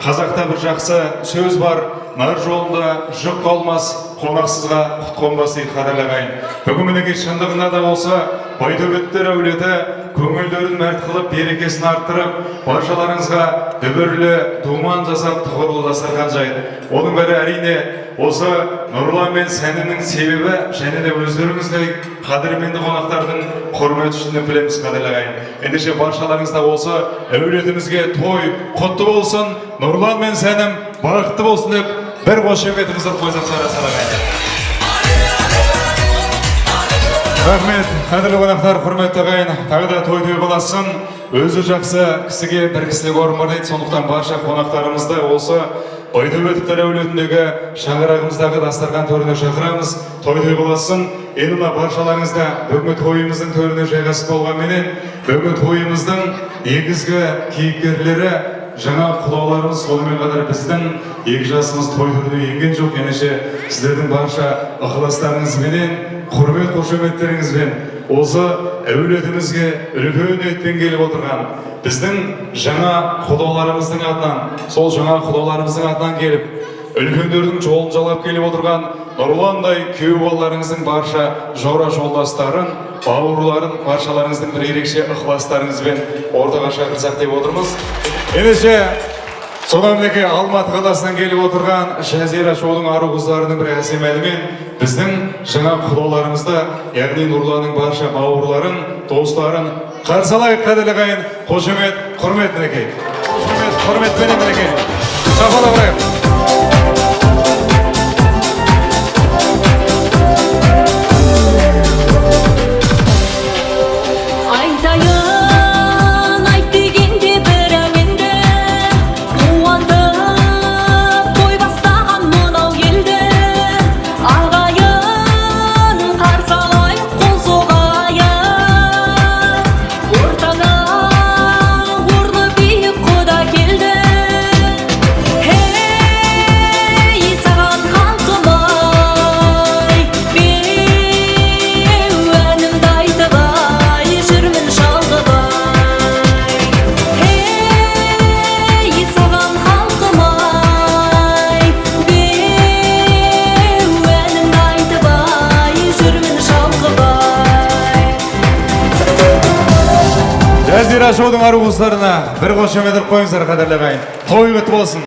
Қазақта бір жақсы сөз бар: нар жолында жүк қалмас, қонақсызға құт қонбас дейді қадірлі. Бүгін мінекей шындығында да болса Байтөбеттер әулеті көңілдерін мәрт қылып, берекесін арттырып, баршаларыңызға дүбірлі думан жасап, тұғырлы дастархан жайды. Оның бәрі әрине осы Нұрлан мен Сәнімнің себебі, және де өздеріңіздей қадірменді қонақтардың құрметі үшін деп білеміз қадірлі ағайын. Ендеше баршаларыңызда болса әулетімізге той құтты болсын, Нұрлан мен Сәнім бақытты болсын деп бір қошеметімізді қойсақ сарасаға. Рахмет, қадірлі қонақтар, құрметті ағайын, тағы да той боласын. Өзі жақсы кісіге бір кісілік орын бар дейді. Сондықтан барша қонақтарымызды осы Байтөбеттер әулетіндегі шаңырағымыздағы дастархан төріне шақырамыз. Той боласын. Енді баршаларыңызда бүгінгі тойымыздың төріне жайғасып болғанменен, бүгінгі тойымыздың негізгі кейіпкерлері жаңа құдаларымыз, сонымен қатар біздің екі жасымыз той төріне енген жоқ. Ендеше сіздердің барша ықыластарыңызбенен, құрмет қошеметтеріңізбен осы әулетімізге үлкен ниетпен келіп отырған біздің жаңа құдаларымыздың атынан, сол жаңа құдаларымыздың атынан келіп, үлкендердің жолын жалап келіп отырған Нұрландай күйеу балаларыңыздың барша жора жолдастарын, бауырларын, баршаларыңыздың бір ерекше ықыластарыңызбен ортаға шақырсақ деп отырмыз. Ендеше содан мінекей Алматы қаласынан келіп отырған Жазира шоудың ару қыздарының бір әсем әнімен біздің жаңа құдаларымызды, яғни Нұрланның барша бауырларын, достарын қарсы алайық қадірлі ағайын. Қошемет, құрмет мінекей. Қошемет, құрметпен мінекей. Шапалақ ұрайық. Жазира шоудың ару қыздарына бір қошемет қойыңыздар қадірлі ағайын. Той құтты болсын.